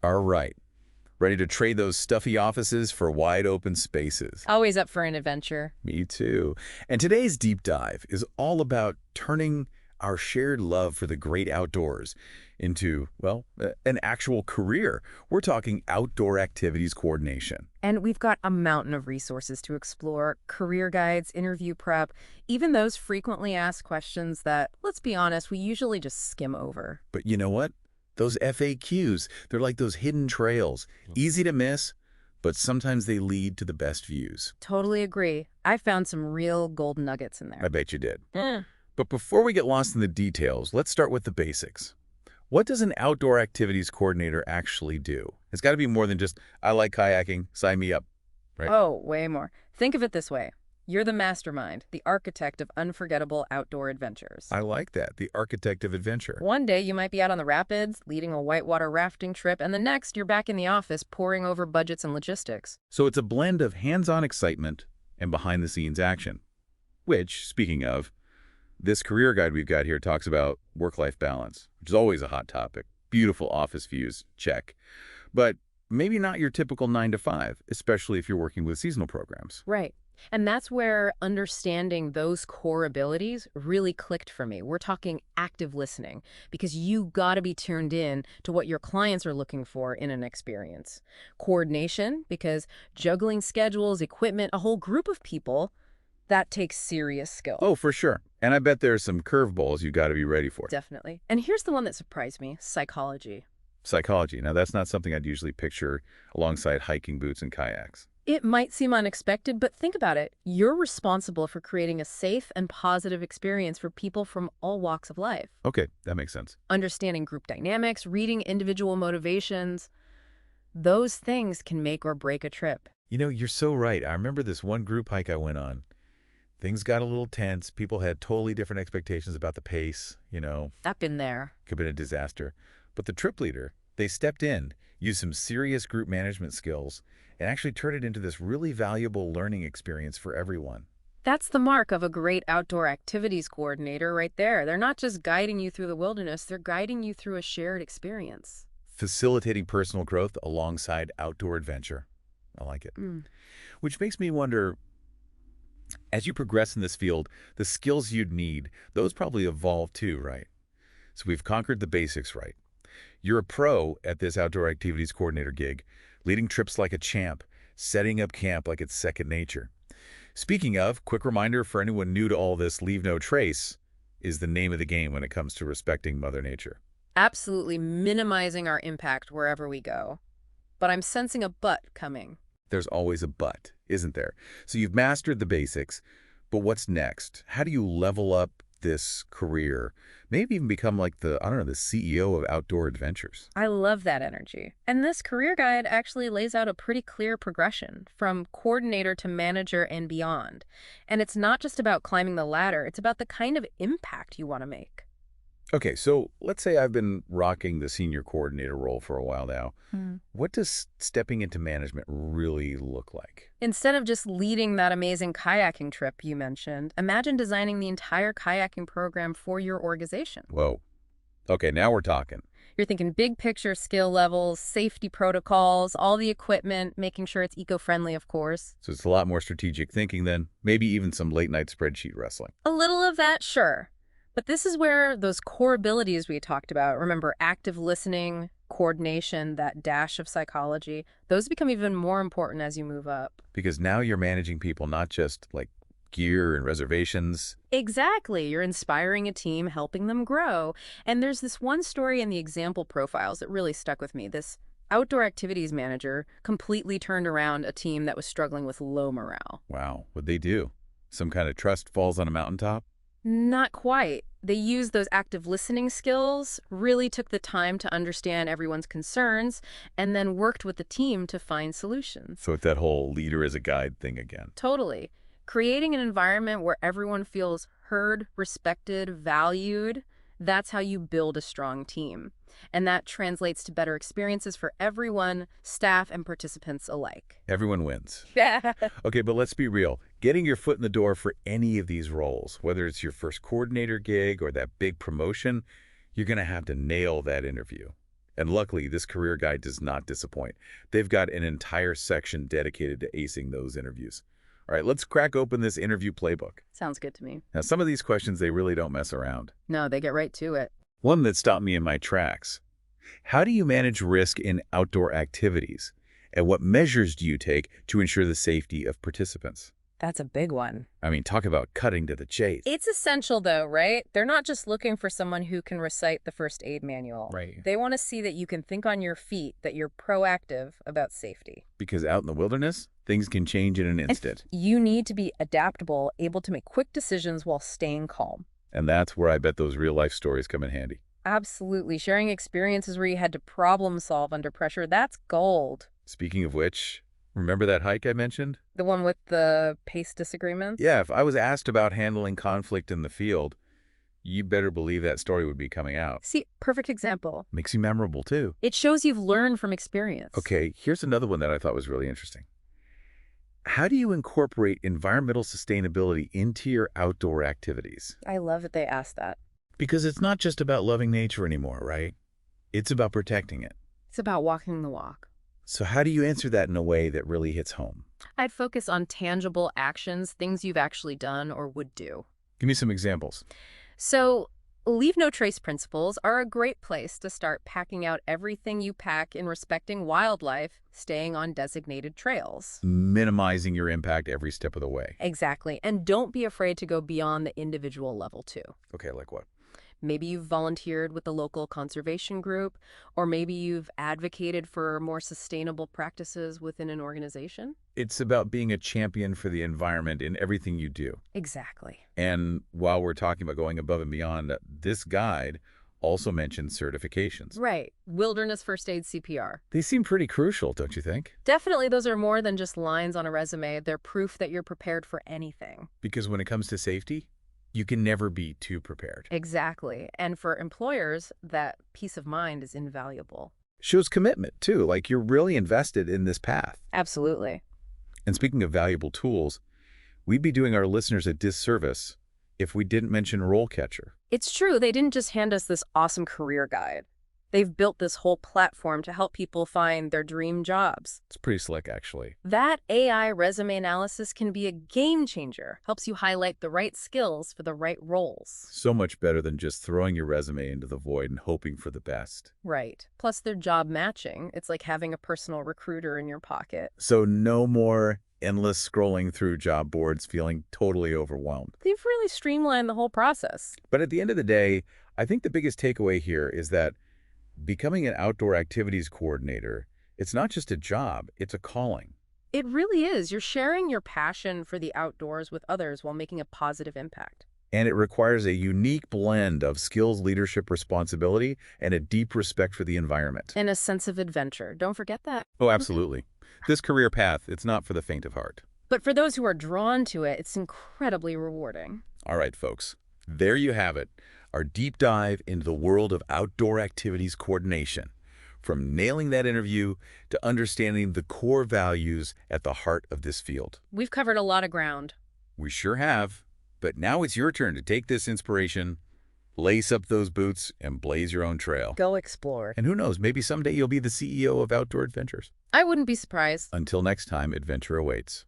All right. Ready to trade those stuffy offices for wide open spaces? Always up for an adventure. Me too. And today's deep dive is all about turning our shared love for the great outdoors into, well, an actual career. We're talking outdoor activities coordination. And we've got a mountain of resources to explore, career guides, interview prep, even those frequently asked questions that, let's be honest, we usually just skim over. But you know what? Those FAQs, they're like those hidden trails. Easy to miss, but sometimes they lead to the best views. Totally agree. I found some real gold nuggets in I there. bet you did. Eh. But before we get lost in the details, let's start with the basics. What does an outdoor activities coordinator actually do? It's got to be more than just, I like kayaking, sign me up, right? Oh, way more. Think of it this way. You're the mastermind, the architect of unforgettable outdoor adventures. I like that, the architect of adventure. One day you might be out on the rapids, leading a whitewater rafting trip, and the next you're back in the office poring over budgets and logistics. So it's a blend of hands-on excitement and behind-the-scenes action. Which, speaking of, this career guide we've got here talks about work-life balance, which is always a hot topic. Beautiful office views, check. But maybe not your typical 9 to 5, especially if you're working with seasonal programs. Right. And that's where understanding those core abilities really clicked for me. We're talking active listening, because you got to be tuned in to what your clients are looking for in an experience. Coordination, because juggling schedules, equipment, a whole group of people, that takes serious skill. Oh, for sure. And I bet there's some curveballs you got to be ready for. Definitely. And here's the one that surprised me, psychology. Psychology. Now, that's not something I'd usually picture alongside hiking boots and kayaks. It might seem unexpected, but think about it. You're responsible for creating a safe and positive experience for people from all walks of life. Okay, that makes sense. Understanding group dynamics, reading individual motivations, those things can make or break a trip. You know, you're so right. I remember this one group hike I went on. Things got a little tense. People had totally different expectations about the pace, I've been there. could have been a disaster. But the trip leader, they stepped in, used some serious group management skills, and actually turned it into this really valuable learning experience for everyone. That's the mark of a great outdoor activities coordinator right there. They're not just guiding you through the wilderness, they're guiding you through a shared experience. Facilitating personal growth alongside outdoor adventure. I like it. Mm. Which makes me wonder, as you progress in this field, the skills you'd need, those probably evolve too, right? So we've conquered the basics, right? You're a pro at this outdoor activities coordinator gig, leading trips like a champ, setting up camp like it's second nature. Speaking of, quick reminder for anyone new to all this, leave no trace is the name of the game when it comes to respecting Mother Nature. Absolutely minimizing our impact wherever we go. But I'm sensing a but coming. There's always a but, isn't there? So you've mastered the basics, but what's next? How do you level up this career? Maybe even become like the CEO of outdoor adventures. I love that energy. And this career guide actually lays out a pretty clear progression from coordinator to manager and beyond. And it's not just about climbing the ladder, it's about the kind of impact you want to make. Okay, so let's say I've been rocking the senior coordinator role for a while now. What does stepping into management really look like? Instead of just leading that amazing kayaking trip you mentioned, imagine designing the entire kayaking program for your organization. Whoa. Okay, now we're talking. You're thinking big picture skill levels, safety protocols, all the equipment, making sure it's eco-friendly, of course. So it's a lot more strategic thinking then, maybe even some late-night spreadsheet wrestling. A little of that, sure. But this is where those core abilities we talked about, remember active listening, coordination, that dash of psychology, those become even more important as you move up. Because now you're managing people, not just like gear and reservations. Exactly. You're inspiring a team, helping them grow. And there's this one story in the example profiles that really stuck with me. This outdoor activities manager completely turned around a team that was struggling with low morale. Wow, what'd they do? Some kind of trust falls on a mountaintop? Not quite. They used those active listening skills, really took the time to understand everyone's concerns, and then worked with the team to find solutions. So it's that whole leader as a guide thing again. Totally. Creating an environment where everyone feels heard, respected, valued, that's how you build a strong team. And that translates to better experiences for everyone, staff and participants alike. Everyone wins. Yeah. Okay, but let's be real. Getting your foot in the door for any of these roles, whether it's your first coordinator gig or that big promotion, you're going to have to nail that interview. And luckily, this career guide does not disappoint. They've got an entire section dedicated to acing those interviews. All right, let's crack open this interview playbook. Sounds good to me. Now, some of these questions, they really don't mess around. No, they get right to it. One that stopped me in my tracks. How do you manage risk in outdoor activities? And what measures do you take to ensure the safety of participants? That's a big one. I mean, talk about cutting to the chase. It's essential, though, right? They're not just looking for someone who can recite the first aid manual. Right. They want to see that you can think on your feet, that you're proactive about safety. Because out in the wilderness, things can change in an instant. You need to be adaptable, able to make quick decisions while staying calm. And that's where I bet those real-life stories come in handy. Absolutely. Sharing experiences where you had to problem solve under pressure, that's gold. Speaking of which, remember that hike I mentioned? The one with the pace disagreements? Yeah, if I was asked about handling conflict in the field, you better believe that story would be coming out. See, perfect example. Makes you memorable, too. It shows you've learned from experience. Okay, here's another one that I thought was really interesting. How do you incorporate environmental sustainability into your outdoor activities? I love that they asked that. Because it's not just about loving nature anymore, right? It's about protecting it. It's about walking the walk. So how do you answer that in a way that really hits home? I'd focus on tangible actions, things you've actually done or would do. Give me some examples. So, leave no trace principles are a great place to start packing out everything you pack in respecting wildlife, staying on designated trails. Minimizing your impact every step of the way. Exactly. And don't be afraid to go beyond the individual level, too. Okay, like what? Maybe you've volunteered with a local conservation group, or maybe you've advocated for more sustainable practices within an organization. It's about being a champion for the environment in everything you do. Exactly. And while we're talking about going above and beyond, this guide also mentions certifications. Right. Wilderness first aid CPR. They seem pretty crucial, don't you think? Definitely, those are more than just lines on a resume. They're proof that you're prepared for anything. Because when it comes to safety, you can never be too prepared. Exactly. And for employers, that peace of mind is invaluable. Shows commitment, too, like you're really invested in this path. Absolutely. And speaking of valuable tools, we'd be doing our listeners a disservice if we didn't mention RoleCatcher. It's true. They didn't just hand us this awesome career guide. They've built this whole platform to help people find their dream jobs. It's pretty slick, actually. That AI resume analysis can be a game changer. Helps you highlight the right skills for the right roles. So much better than just throwing your resume into the void and hoping for the best. Right. Plus, they're job matching. It's like having a personal recruiter in your pocket. So no more endless scrolling through job boards feeling totally overwhelmed. They've really streamlined the whole process. But at the end of the day, I think the biggest takeaway here is that becoming an outdoor activities coordinator, it's not just a job, it's a calling. It really is. You're sharing your passion for the outdoors with others while making a positive impact. And it requires a unique blend of skills, leadership, responsibility, and a deep respect for the environment. And a sense of adventure. Don't forget that. Oh, absolutely. This career path, it's not for the faint of heart. But for those who are drawn to it, it's incredibly rewarding. All right, folks. There you have it. Our deep dive into the world of outdoor activities coordination. From nailing that interview to understanding the core values at the heart of this field. We've covered a lot of ground. We sure have. But now it's your turn to take this inspiration, lace up those boots, and blaze your own trail. Go explore. And who knows, maybe someday you'll be the CEO of Outdoor Adventures. I wouldn't be surprised. Until next time, adventure awaits.